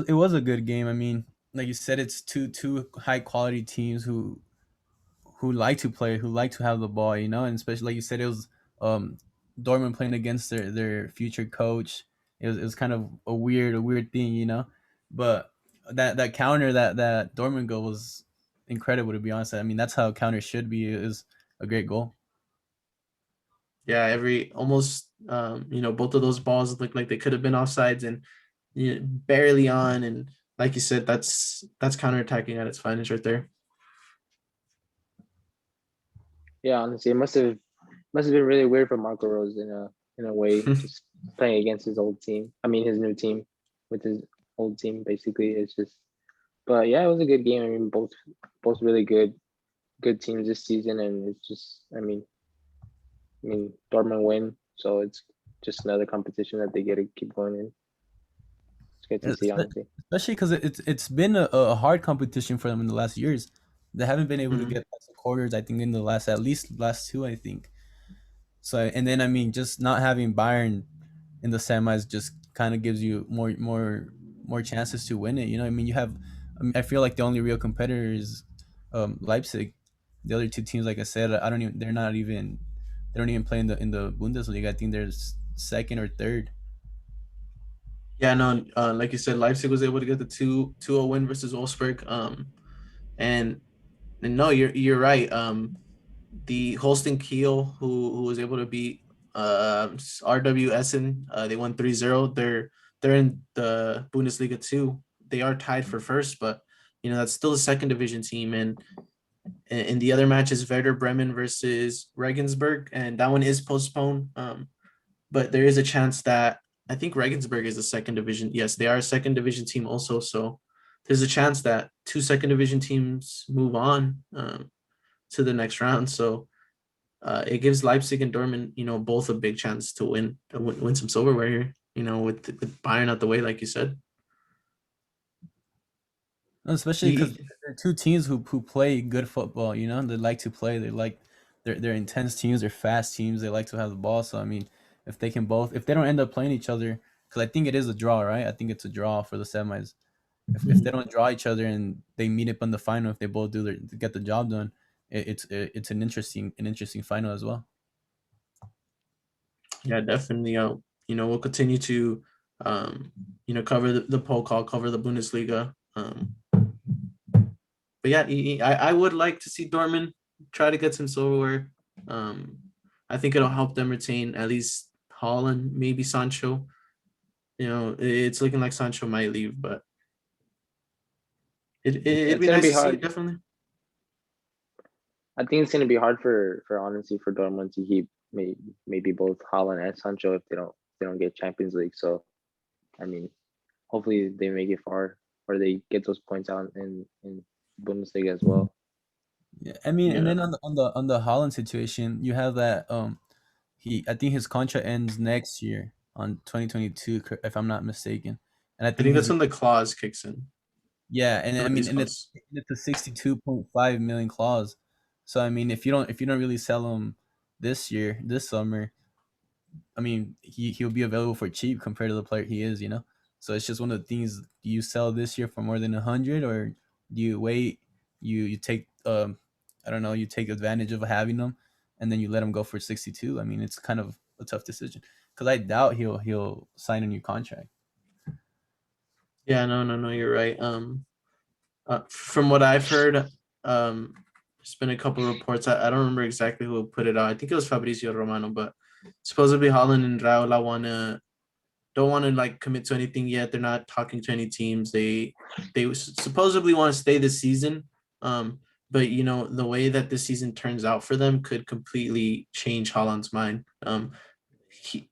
It was a good game. I mean, like you said, it's two high quality teams who like to play, who like to have the ball, and especially like you said, it was um Dortmund playing against their future coach. It was kind of a weird thing, But that counter that Dortmund goal was incredible, to be honest. I mean, that's how a counter should be. It was a great goal. Yeah, every almost both of those balls looked like they could have been offsides and barely on. And like you said, that's counterattacking at its finest right there. Yeah, honestly, it must have been really weird for Marco Rose in a way, just playing against his old team. I mean, his new team with his old team. Basically, it's just. But yeah, it was a good game. I mean, both really good teams this season, and it's just. I mean, Dortmund win, so it's just another competition that they get to keep going in. It's good to see, honestly. Especially because it's been a hard competition for them in the last years. They haven't been able to Mhm. get past the quarters. I think in the last at least last two. I think so. And then I mean, just not having Bayern in the semis just kind of gives you more chances to win it. I mean, I feel like the only real competitor is Leipzig. the other two teams, like I said, they're not even, they don't even play in the Bundesliga. I think they're second or third. Yeah, no, like you said, Leipzig was able to get the 2-0 win versus Wolfsburg. And no, you're right. The Holstein Kiel, who was able to beat RW Essen, they won 3-0. They're in the Bundesliga too. They are tied for first, but that's still a second division team. And in the other match is Werder Bremen versus Regensburg, and that one is postponed. But there is a chance that I think Regensburg is a second division. Yes, they are a second division team also. So there's a chance that two second division teams move on to the next round. So it gives Leipzig and Dortmund, both a big chance to win some silverware here. With Bayern out the way, like you said. Especially because they're two teams who play good football. They like to play. They like they're intense teams. They're fast teams. They like to have the ball. So I mean, if they don't end up playing each other, because I think it is a draw, right? I think it's a draw for the semis. If they don't draw each other and they meet up in the final, if they both get the job done, it's an interesting final as well. Yeah, definitely. We'll continue to, cover the Pokal, cover the Bundesliga. But yeah, I would like to see Dortmund try to get some silverware. I think it'll help them retain at least Haaland, maybe Sancho. It's looking like Sancho might leave, but it'd be nice to see it, definitely. I think it's gonna be hard for honestly for Dortmund to keep maybe both Haaland and Sancho if they don't get Champions League. So, I mean, hopefully they make it far or they get those points out in Bundesliga as well. Yeah, I mean, and then on the Haaland situation, you have that I think his contract ends next year on 2022, if I'm not mistaken, and I think that's when the clause kicks in. Yeah, and I mean, and it's a 62.5 million clause. So I mean, if you don't really sell him this summer, I mean, he'll be available for cheap compared to the player he is. So it's just one of the things. Do you sell this year for more than 100, or do you wait? You take I don't know, you take advantage of having them, and then you let him go for 62. I mean, it's kind of a tough decision because I doubt he'll sign a new contract. Yeah, no, you're right. From what I've heard, there's been a couple of reports. I don't remember exactly who put it out. I think it was Fabrizio Romano, but supposedly Haaland and Raul don't want to like commit to anything yet. They're not talking to any teams. They supposedly want to stay this season. But the way that this season turns out for them could completely change Haaland's mind.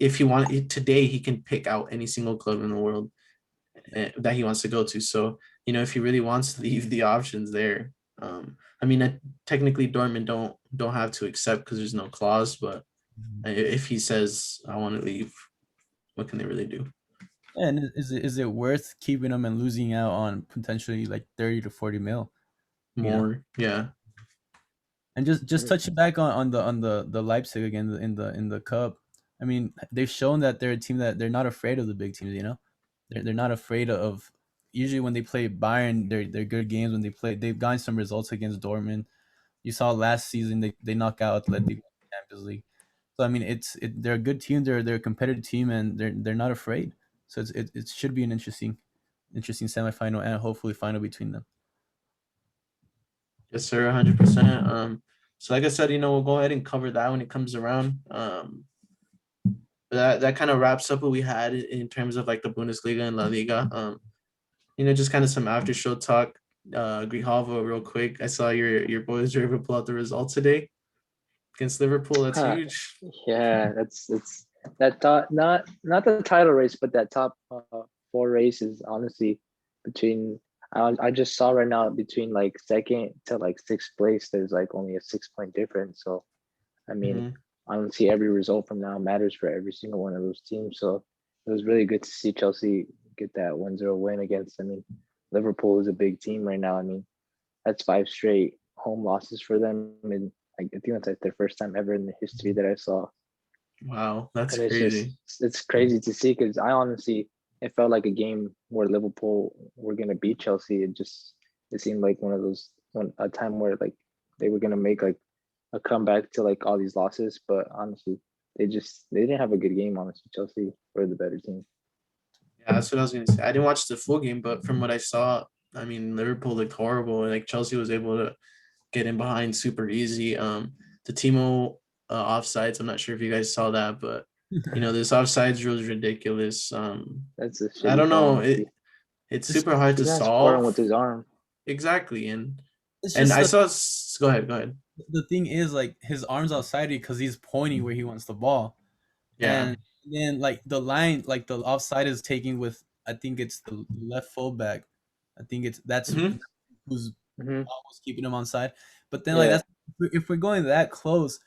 If he wanted today, he can pick out any single club in the world that he wants to go to. So if he really wants to leave, the options there. I mean, technically Dortmund don't have to accept because there's no clause, but if he says I want to leave, what can they really do? And is it worth keeping him and losing out on potentially like 30 to 40 mil more? Yeah. And just touching back on the Leipzig again in the cup. I mean, they've shown that they're a team that they're not afraid of the big teams. They're not afraid of. Usually when they play Bayern, they're good games. When they've gotten some results against Dortmund. You saw last season they knock out Atletico in the Champions League. So I mean, they're a good team. They're a competitive team, and they're not afraid. So it should be an interesting semifinal and hopefully final between them. Yes, sir, 100%. So like I said, we'll go ahead and cover that when it comes around. That kind of wraps up what we had in terms of like the Bundesliga and La Liga. Just kind of some after show talk. Grijalvo, real quick. I saw your boys were able to pull out the results today against Liverpool. That's huge. Yeah, that's that thought not the title race, but that top 4 races. Honestly, between I just saw right now between like second to like 6th place, there's like only a 6-point difference. So, I mean, honestly, every result from now matters for every single one of those teams. So it was really good to see Chelsea get that 1-0 win against. I mean, Liverpool is a big team right now. I mean, that's 5 straight home losses for them, and I think that's like their first time ever in the history that I saw. Wow, that's crazy. It's crazy to see because I honestly, it felt like a game where Liverpool were gonna beat Chelsea. It seemed like a time where like they were gonna make like a comeback to like all these losses, but honestly, they didn't have a good game. Honestly, Chelsea were the better team. Yeah, that's what I was gonna say. I didn't watch the full game, but from what I saw, I mean, Liverpool looked horrible. Like Chelsea was able to get in behind super easy. The Timo offsides. I'm not sure if you guys saw that, but this offsides rule is ridiculous. That's a I shitty don't know. call, honestly. It's super hard to He's not scoring solve. with his arm. Exactly, It's and just I saw. Go ahead. Go ahead. the thing is like his arms outside because he's pointing where he wants the ball, Yeah. and then like the line, like the offside is taking with I think it's the left fullback. I think that's Hmm. who's Hmm. almost keeping him on side. But then like Yeah, that's if we're going that close,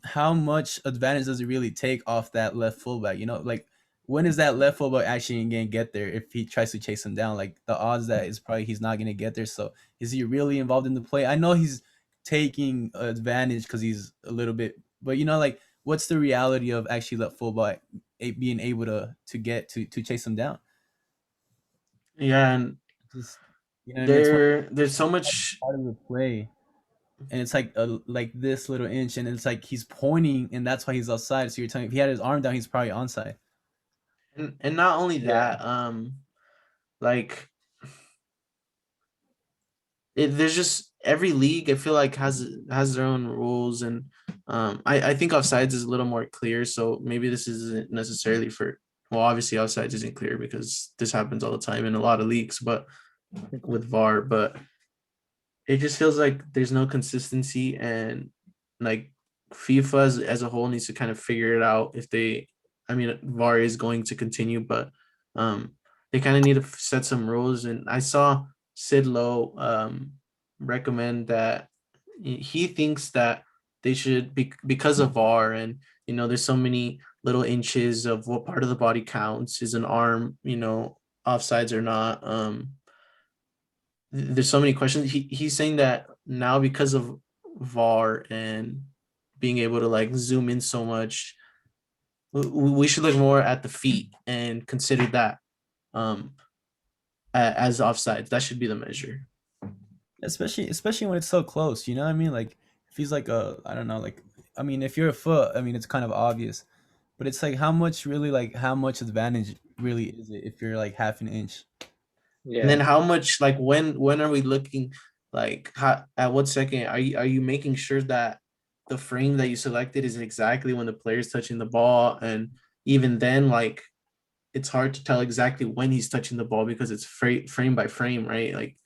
how much advantage does it really take off that left fullback? Like when is that left fullback actually gonna get there if he tries to chase him down? Like the odds that is probably he's not gonna get there. So is he really involved in the play? I know he's taking advantage because he's a little bit, but like what's the reality of actually that fullback being able to get to chase him down? Yeah, and Just what I mean. It's one there's so much. part of the play, and it's like this little inch, and it's like he's pointing, and that's why he's outside. So you're telling me if he had his arm down, he's probably onside. And not only yeah, that, like there's just every league I feel like has their own rules, and I think offsides is a little more clear. So maybe this isn't necessarily for, well, obviously offsides isn't clear because this happens all the time in a lot of leagues, but with VAR, but it just feels like there's no consistency, and like FIFA as a whole needs to kind of figure it out if they, I mean, VAR is going to continue, but um, they kind of need to set some rules. And I saw Sid Lowe recommend that he thinks that they should be because of VAR, and there's so many little inches of what part of the body counts, is an arm, offsides or not. There's so many questions. He's saying that now because of VAR and being able to like zoom in so much, we should look more at the feet and consider that um as offsides. That should be the measure. Especially when it's so close. You know what I mean? Like if he's like I don't know, like I mean, if you're a foot, I mean, it's kind of obvious, but it's like how much advantage really is it if you're like half an inch? And then yeah, how much, like, when are we looking, like how, at what second are you making sure that the frame that you selected is exactly when the player's touching the ball? And even then, like, it's hard to tell exactly when he's touching the ball because it's frame by frame, right? Like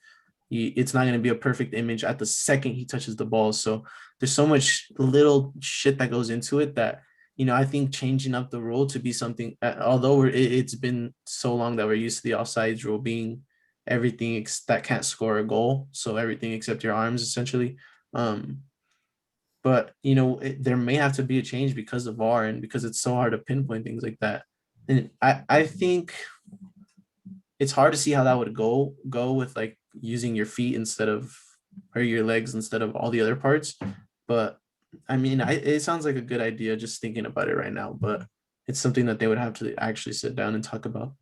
it's not going to be a perfect image at the second he touches the ball. So there's so much little shit that goes into it that I think changing up the rule to be something. Although it's been so long that we're used to the offsides rule being everything that can't score a goal, so everything except your arms essentially. Um, but there may have to be a change because of VAR and because it's so hard to pinpoint things like that. And I think it's hard to see how that would go with like using your feet instead of, or your legs instead of all the other parts. But I mean, it sounds like a good idea just thinking about it right now, but it's something that they would have to actually sit down and talk about.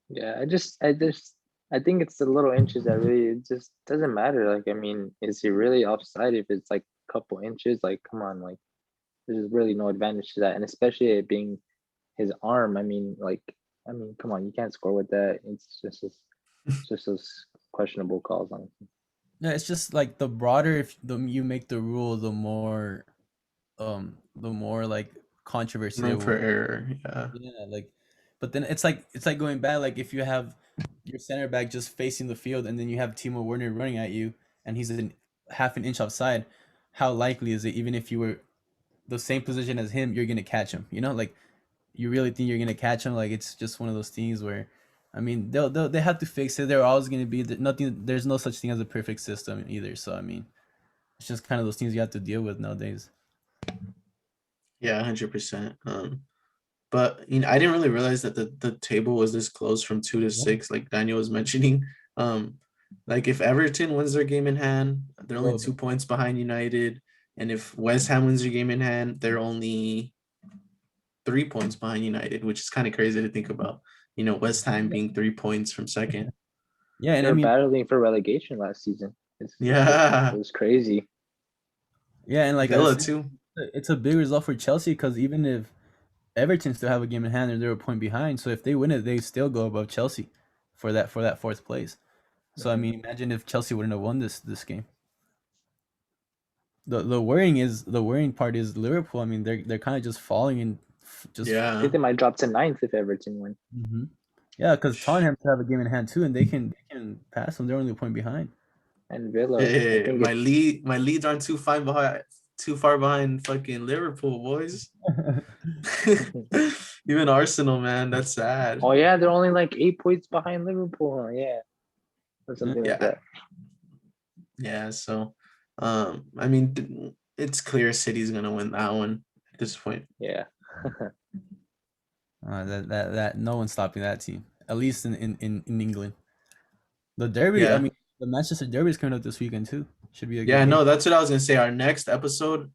yeah. I think it's the little inches that really it just doesn't matter. Like, I mean, is he really offside if it's like a couple inches? Like, come on, like there's really no advantage to that, and especially it being his arm. I mean, like, come on, you can't score with that. It's just those questionable calls, honestly. Yeah, it's just like the broader if you make the rule, the more like controversy there Room for will. error. Yeah. Yeah, like, but then it's like going back. Like if you have your center back just facing the field, and then you have Timo Werner running at you, and he's in half an inch offside, how likely is it? Even if you were the same position as him, you're gonna catch him. Like you really think you're gonna catch him? Like it's just one of those things where, I mean, they have to fix it. They're always gonna be nothing. There's no such thing as a perfect system either. So I mean, it's just kind of those things you have to deal with nowadays. Yeah, 100%. But I didn't really realize that the table was this close from 2 to 6, like Daniel was mentioning. Um, like if Everton wins their game in hand, they're only Bro, 2 points behind United, and if West Ham wins their game in hand, they're only 3 points behind United, which is kind of crazy to think about. West Ham being 3 points from second. yeah, They and I were mean, battling for relegation last season. Yeah, It was crazy. Yeah, and like Villa too. it's a big result for Chelsea because even if Everton still have a game in hand and they're a point behind, so if they win it, they still go above Chelsea for that fourth place. So I Mhm. mean, imagine if Chelsea wouldn't have won this game. The worrying part is Liverpool. I mean, they're kind of just falling and just I Yeah. think they might drop to ninth if Everton win. yeah, because Tottenham still have a game in hand too, and they can pass them. They're only a point behind. And Villa, I Hey, think if my leads aren't too far behind fucking Liverpool, boys. Even Arsenal, man, that's sad. oh yeah, they're only like 8 points behind Liverpool. Huh? Yeah, or something like Yeah, that. yeah. So, I mean, it's clear City's gonna win that one at this point. Yeah. That no one's stopping that team. At least in England. The derby. I Yeah, mean, the Manchester Derby is coming up this weekend too. Should be a good yeah. game. No, that's what I was gonna say. Our next episode,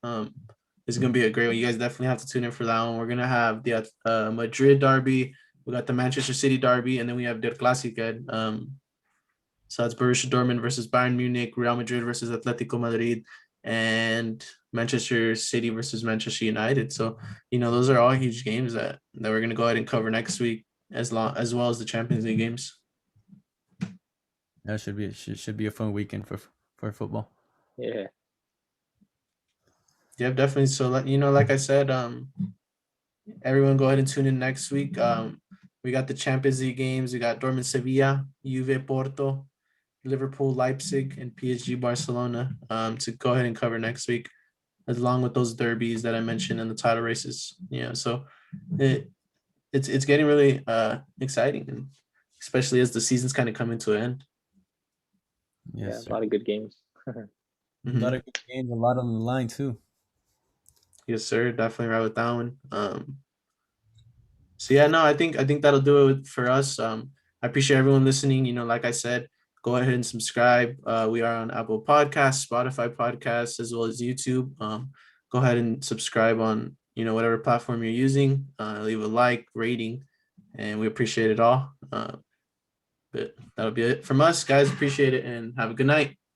is gonna be a great one. You guys definitely have to tune in for that one. We're gonna have the Madrid derby. We got the Manchester City derby, and then we have the Klassiker. So that's Borussia Dortmund versus Bayern Munich, Real Madrid versus Atletico Madrid, and Manchester City versus Manchester United. So, those are all huge games that we're gonna go ahead and cover next week, as well as the Champions League games. That should be a fun weekend for football. Yeah. Yeah, definitely. So, like I said, everyone go ahead and tune in next week. We got the Champions League games. We got Dortmund Sevilla, Juve Porto, Liverpool Leipzig, and PSG Barcelona, to go ahead and cover next week, along with those derbies that I mentioned in the title races. Yeah, so it's getting really exciting, and especially as the season's kind of coming to an end. Yeah, Yes, a sir. lot of good games. A lot Mhm. of good games, a lot on the line too. Yes, sir. Definitely right with that one. So yeah, no, I think that'll do it for us. I appreciate everyone listening. Like I said, go ahead and subscribe. We are on Apple Podcasts, Spotify Podcasts, as well as YouTube. Go ahead and subscribe on whatever platform you're using. Leave a like, rating, and we appreciate it all. But that'll be it from us, guys. Appreciate it and have a good night.